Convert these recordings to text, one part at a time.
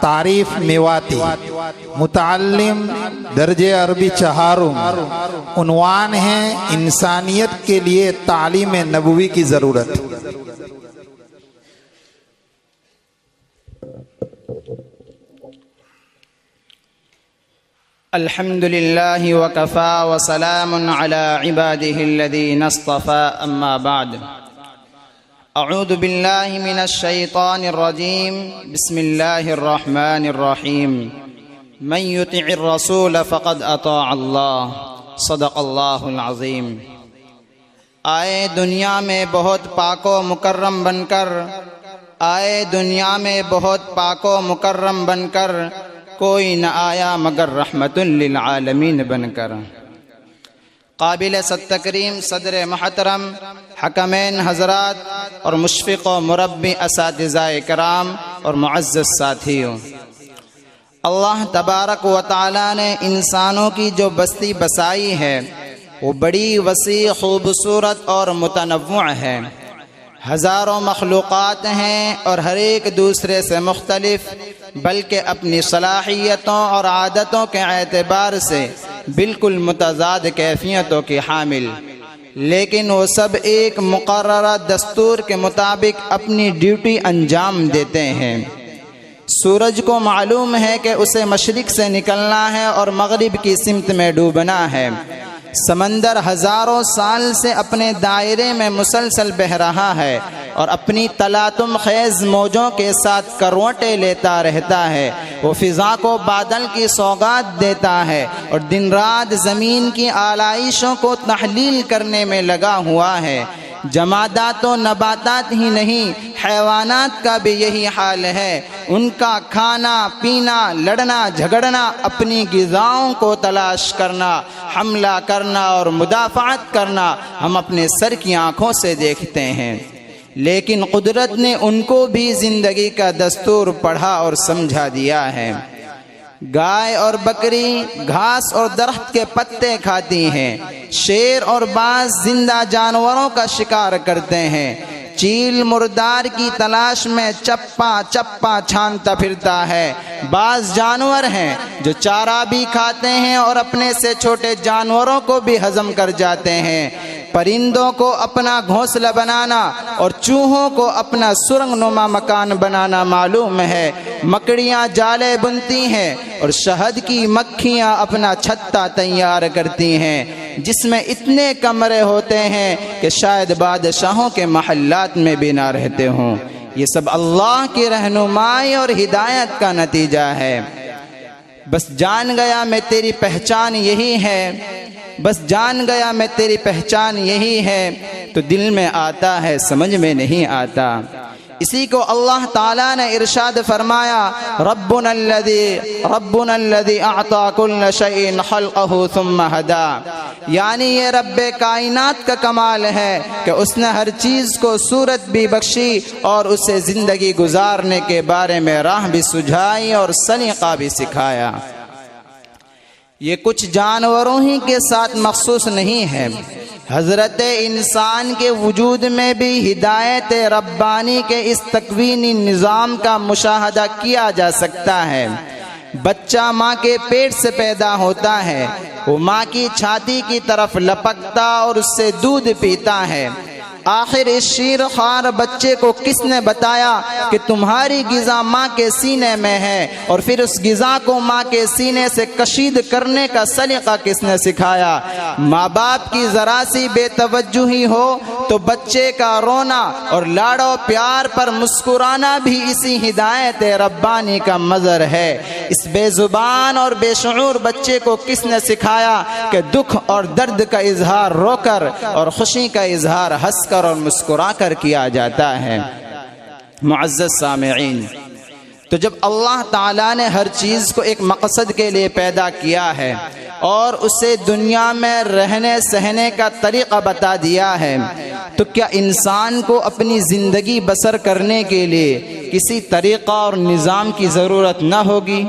تعریف میواتی، متعلم درجہ عربی چہارم، عنوان ہے انسانیت کے لیے تعلیم نبوی کی ضرورت۔ الحمد لله وكفى وسلام على عباده الذين اصطفى أما بعد أعوذ بالله من الشيطان الرجيم بسم الله الرحمن الرحيم من يطع الرسول فقد أطاع الله صدق الله العظيم۔ آئے دنیا میں بہت پاک و مکرم بن کر، آئے دنیا میں بہت پاک و مکرم بن کر، کوئی نہ آیا مگر رحمت للعالمین بن کر۔ قابل تکریم صدر محترم، حکمین حضرات اور مشفق و مربی اساتذہ کرام اور معزز ساتھیوں، اللہ تبارک و تعالی نے انسانوں کی جو بستی بسائی ہے وہ بڑی وسیع، خوبصورت اور متنوع ہے۔ ہزاروں مخلوقات ہیں اور ہر ایک دوسرے سے مختلف، بلکہ اپنی صلاحیتوں اور عادتوں کے اعتبار سے بالکل متضاد کیفیتوں کی حامل، لیکن وہ سب ایک مقررہ دستور کے مطابق اپنی ڈیوٹی انجام دیتے ہیں۔ سورج کو معلوم ہے کہ اسے مشرق سے نکلنا ہے اور مغرب کی سمت میں ڈوبنا ہے۔ سمندر ہزاروں سال سے اپنے دائرے میں مسلسل بہہ رہا ہے اور اپنی تلاطم خیز موجوں کے ساتھ کروٹیں لیتا رہتا ہے۔ وہ فضا کو بادل کی سوغات دیتا ہے اور دن رات زمین کی آلائشوں کو تحلیل کرنے میں لگا ہوا ہے۔ جمادات و نباتات ہی نہیں، حیوانات کا بھی یہی حال ہے۔ ان کا کھانا پینا، لڑنا جھگڑنا، اپنی غذاؤں کو تلاش کرنا، حملہ کرنا اور مدافعت کرنا ہم اپنے سر کی آنکھوں سے دیکھتے ہیں، لیکن قدرت نے ان کو بھی زندگی کا دستور پڑھا اور سمجھا دیا ہے۔ گائے اور بکری گھاس اور درخت کے پتے کھاتی ہیں، شیر اور باز زندہ جانوروں کا شکار کرتے ہیں، چیل مردار کی تلاش میں چپا چپا چھانتا پھرتا ہے۔ بعض جانور ہیں جو چارہ بھی کھاتے ہیں اور اپنے سے چھوٹے جانوروں کو بھی ہضم کر جاتے ہیں۔ پرندوں کو اپنا گھونسلہ بنانا اور چوہوں کو اپنا سرنگ نما مکان بنانا معلوم ہے۔ مکڑیاں جالے بنتی ہیں اور شہد کی مکھیاں اپنا چھتا تیار کرتی ہیں، جس میں اتنے کمرے ہوتے ہیں کہ شاید بادشاہوں کے محلات میں بھی نہ رہتے ہوں۔ یہ سب اللہ کی رہنمائی اور ہدایت کا نتیجہ ہے۔ بس جان گیا میں تیری پہچان یہی ہے، بس جان گیا میں تیری پہچان یہی ہے، تو دل میں آتا ہے سمجھ میں نہیں آتا۔ اسی کو اللہ تعالیٰ نے ارشاد فرمایا، ربنا الذی اعطى كل شيء خلقه ثم هدى، یعنی یہ رب کائنات کا کمال ہے کہ اس نے ہر چیز کو صورت بھی بخشی اور اسے زندگی گزارنے کے بارے میں راہ بھی سجھائی اور سلیقہ بھی سکھایا۔ یہ کچھ جانوروں ہی کے ساتھ مخصوص نہیں ہے، حضرت انسان کے وجود میں بھی ہدایت ربانی کے اس تکوینی نظام کا مشاہدہ کیا جا سکتا ہے۔ بچہ ماں کے پیٹ سے پیدا ہوتا ہے، وہ ماں کی چھاتی کی طرف لپکتا اور اس سے دودھ پیتا ہے۔ آخر اس شیر خوار بچے کو کس نے بتایا کہ تمہاری غذا ماں کے سینے میں ہے، اور پھر اس غذا کو ماں کے سینے سے کشید کرنے کا سلیقہ کس نے سکھایا؟ ماں باپ کی ذرا سی بے توجہی ہو تو بچے کا رونا اور لاڑو پیار پر مسکرانا بھی اسی ہدایت ربانی کا مظہر ہے۔ اس بے زبان اور بے شعور بچے کو کس نے سکھایا کہ دکھ اور درد کا اظہار رو کر اور خوشی کا اظہار ہنس کر اور مسکرا کر کیا جاتا ہے؟ معزز سامعین، تو جب اللہ تعالیٰ نے ہر چیز کو ایک مقصد کے لیے پیدا کیا ہے اور اسے دنیا میں رہنے سہنے کا طریقہ بتا دیا ہے، تو کیا انسان کو اپنی زندگی بسر کرنے کے لیے کسی طریقہ اور نظام کی ضرورت نہ ہوگی؟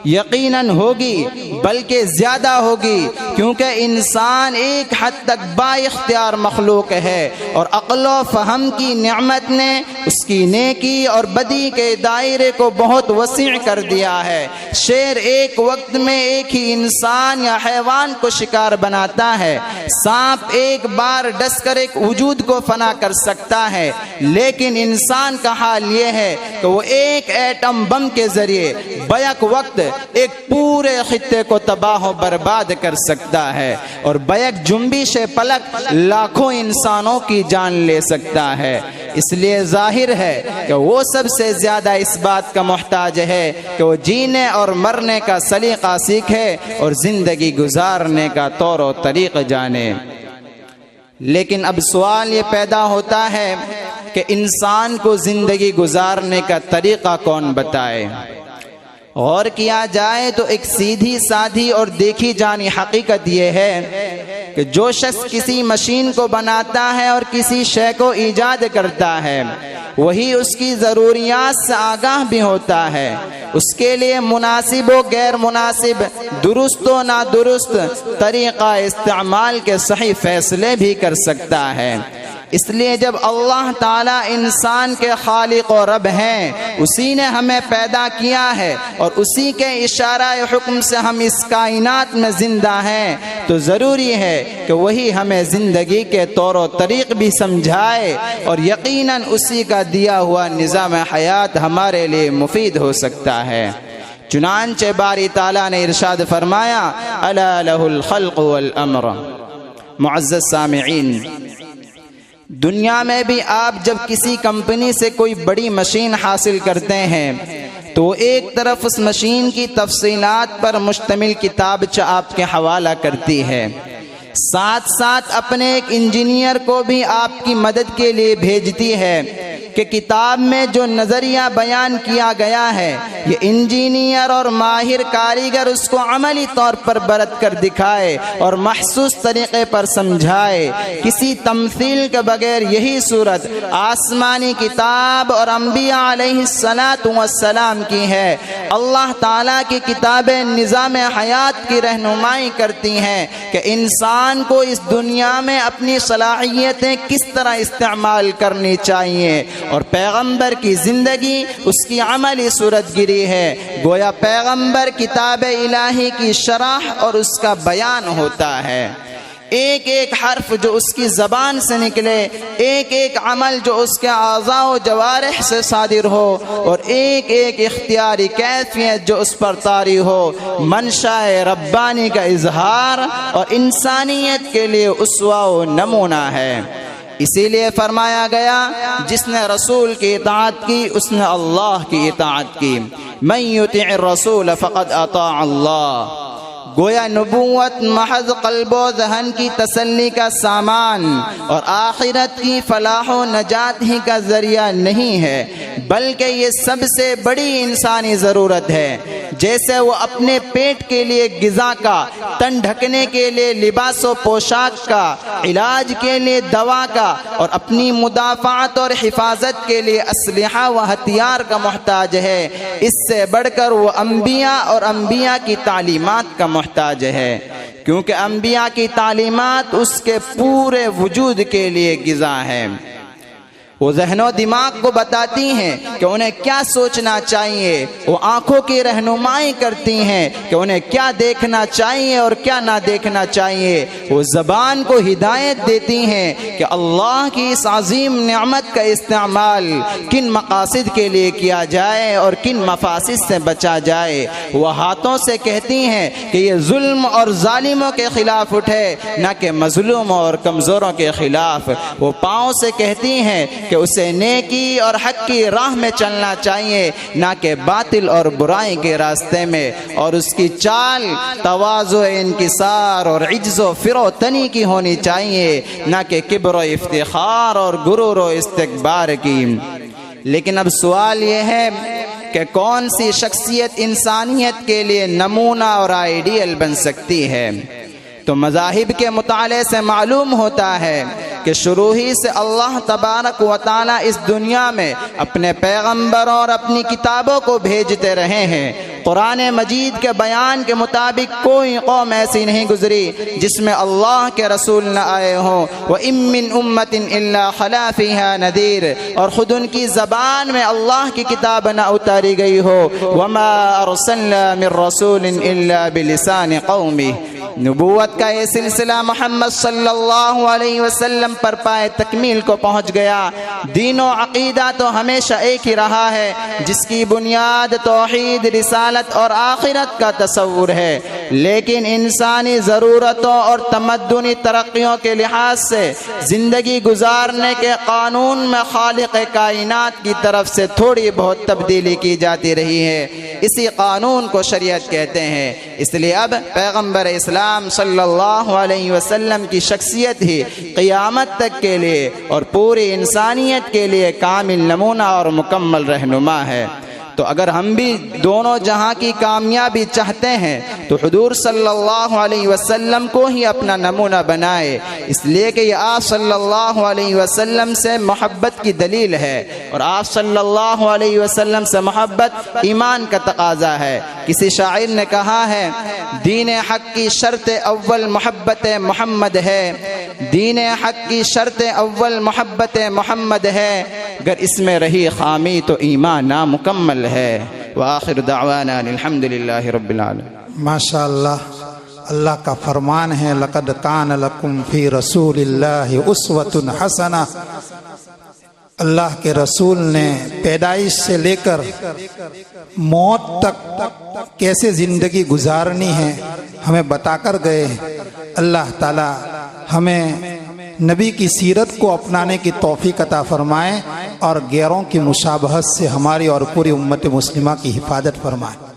یقیناً ہوگی، بلکہ زیادہ ہوگی، کیونکہ انسان ایک حد تک با اختیار مخلوق ہے اور عقل و فہم کی نعمت نے اس کی نیکی اور بدی کے دائرے کو بہت وسیع کر دیا ہے۔ شیر ایک وقت میں ایک ہی انسان یا حیوان کو شکار بناتا ہے، سانپ ایک بار ڈس کر ایک وجود کو فنا کر سکتا ہے، لیکن انسان کا حال یہ ہے کہ وہ ایک ایٹم بم کے ذریعے بیک وقت ایک پورے خطے کو تباہ و برباد کر سکتا ہے، اور بیک جنبش پلک لاکھوں انسانوں کی جان لے سکتا ہے۔ اس لیے ظاہر ہے کہ وہ سب سے زیادہ اس بات کا محتاج ہے کہ وہ جینے اور مرنے کا سلیقہ سیکھے اور زندگی گزارنے کا طور و طریق جانے۔ لیکن اب سوال یہ پیدا ہوتا ہے کہ انسان کو زندگی گزارنے کا طریقہ کون بتائے؟ غور کیا جائے تو ایک سیدھی سادھی اور دیکھی جانی حقیقت یہ ہے کہ جو شخص کسی مشین کو بناتا ہے اور کسی شے کو ایجاد کرتا ہے، وہی اس کی ضروریات سے آگاہ بھی ہوتا ہے، اس کے لیے مناسب و غیر مناسب، درست و نادرست طریقہ استعمال کے صحیح فیصلے بھی کر سکتا ہے۔ اس لیے جب اللہ تعالیٰ انسان کے خالق و رب ہیں، اسی نے ہمیں پیدا کیا ہے اور اسی کے اشارہ حکم سے ہم اس کائنات میں زندہ ہیں، تو ضروری ہے کہ وہی ہمیں زندگی کے طور و طریق بھی سمجھائے، اور یقیناً اسی کا دیا ہوا نظام حیات ہمارے لیے مفید ہو سکتا ہے۔ چنانچہ باری تعالیٰ نے ارشاد فرمایا، الا لہ الخلق والامر۔ معزز سامعین، دنیا میں بھی آپ جب کسی کمپنی سے کوئی بڑی مشین حاصل کرتے ہیں تو ایک طرف اس مشین کی تفصیلات پر مشتمل کتابچہ آپ کے حوالہ کرتی ہے، ساتھ ساتھ اپنے ایک انجینئر کو بھی آپ کی مدد کے لیے بھیجتی ہے کہ کتاب میں جو نظریہ بیان کیا گیا ہے یہ انجینئر اور ماہر کاریگر اس کو عملی طور پر برت کر دکھائے اور محسوس طریقے پر سمجھائے۔ کسی تمثیل کے بغیر یہی صورت آسمانی کتاب اور انبیاء علیہ السلام کی ہے۔ اللہ تعالیٰ کی کتابیں نظام حیات کی رہنمائی کرتی ہیں کہ انسان کو اس دنیا میں اپنی صلاحیتیں کس طرح استعمال کرنی چاہیے، اور پیغمبر کی زندگی اس کی عملی صورت گری ہے۔ گویا پیغمبر کتاب الہی کی شرح اور اس کا بیان ہوتا ہے۔ ایک ایک حرف جو اس کی زبان سے نکلے، ایک ایک عمل جو اس کے اعضاء و جوارح سے صادر ہو، اور ایک ایک اختیاری کیفیت جو اس پر طاری ہو، منشاء ربانی کا اظہار اور انسانیت کے لیے اسوہ و نمونہ ہے۔ اسی لیے فرمایا گیا، جس نے رسول کی اطاعت کی اس نے اللہ کی اطاعت کی، من یطع الرسول فقد اطاع اللہ۔ گویا نبوت محض قلب و ذہن کی تسلی کا سامان اور آخرت کی فلاح و نجات ہی کا ذریعہ نہیں ہے، بلکہ یہ سب سے بڑی انسانی ضرورت ہے۔ جیسے وہ اپنے پیٹ کے لیے غذا کا، تن ڈھکنے کے لیے لباس و پوشاک کا، علاج کے لیے دوا کا، اور اپنی مدافعت اور حفاظت کے لیے اسلحہ و ہتھیار کا محتاج ہے، اس سے بڑھ کر وہ انبیاء اور انبیاء کی تعلیمات کا محتاج ہے، کیونکہ انبیاء کی تعلیمات اس کے پورے وجود کے لیے غذا ہے۔ وہ ذہن و دماغ کو بتاتی ہیں کہ انہیں کیا سوچنا چاہیے، وہ آنکھوں کی رہنمائی کرتی ہیں کہ انہیں کیا دیکھنا چاہیے اور کیا نہ دیکھنا چاہیے، وہ زبان کو ہدایت دیتی ہیں کہ اللہ کی اس عظیم نعمت کا استعمال کن مقاصد کے لیے کیا جائے اور کن مفاسد سے بچا جائے، وہ ہاتھوں سے کہتی ہیں کہ یہ ظلم اور ظالموں کے خلاف اٹھے، نہ کہ مظلوموں اور کمزوروں کے خلاف، وہ پاؤں سے کہتی ہیں کہ اسے نیکی اور حق کی راہ میں چلنا چاہیے، نہ کہ باطل اور برائی کے راستے میں، اور اس کی چال تواضع، انکسار اور عجز و فروتنی کی ہونی چاہیے، نہ کہ کبر و افتخار اور غرور و استکبار کی۔ لیکن اب سوال یہ ہے کہ کون سی شخصیت انسانیت کے لیے نمونہ اور آئیڈیل بن سکتی ہے؟ تو مذاہب کے مطالعے سے معلوم ہوتا ہے کہ شروع ہی سے اللہ تبارک و تعالی اس دنیا میں اپنے پیغمبروں اور اپنی کتابوں کو بھیجتے رہے ہیں۔ قرآن مجید کے بیان کے مطابق کوئی قوم ایسی نہیں گزری جس میں اللہ کے رسول نہ آئے ہوں۔ وَإِن مِّنْ أُمَّةٍ إِلَّا خَلَا فِيهَا نَذِيرٌ، اور خود ان کی زبان میں اللہ کی کتاب نہ اتاری گئی ہو۔ وَمَا أَرْسَلْنَا مِن رَّسُولٍ إِلَّا بِلِسَانِ قَوْمِهِ، نبوت کا یہ سلسلہ محمد صلی اللہ علیہ وسلم پر پائے تکمیل کو پہنچ گیا۔ دین و عقیدہ تو ہمیشہ ایک ہی رہا ہے، جس کی بنیاد توحید، رسالت اور آخرت کا تصور ہے، لیکن انسانی ضرورتوں اور تمدنی ترقیوں کے لحاظ سے زندگی گزارنے کے قانون میں خالق کائنات کی طرف سے تھوڑی بہت تبدیلی کی جاتی رہی ہے۔ اسی قانون کو شریعت کہتے ہیں۔ اس لیے اب پیغمبر اسلام صلی اللہ علیہ وسلم کی شخصیت ہی قیامت تک کے لیے اور پوری انسانیت کے لیے کامل نمونہ اور مکمل رہنما ہے۔ تو اگر ہم بھی دونوں جہاں کی کامیابی چاہتے ہیں تو حضور صلی اللہ علیہ وسلم کو ہی اپنا نمونہ بنائے، اس لیے کہ یہ آپ صلی اللہ علیہ وسلم سے محبت کی دلیل ہے، اور آپ صلی اللہ علیہ وسلم سے محبت ایمان کا تقاضا ہے۔ کسی شاعر نے کہا ہے، دین حق کی شرط اول محبت محمد ہے، دین حق کی شرط اول محبت محمد ہے، اگر اس میں رہی خامی تو ایمان نامکمل ہے۔ وآخر دعوانا الحمدللہ رب العالمین۔ ماشاءاللہ، اللہ کا فرمان ہے لقد کان لکم فی رسول اللہ اسوۃ حسنہ۔ اللہ کے رسول نے پیدائش سے لے کر موت تک کیسے زندگی گزارنی ہے ہمیں بتا کر گئے ہیں۔ اللہ تعالی ہمیں نبی کی سیرت کو اپنانے کی توفیق عطا فرمائے اور غیروں کی مشابہت سے ہماری اور پوری امت مسلمہ کی حفاظت فرمائے۔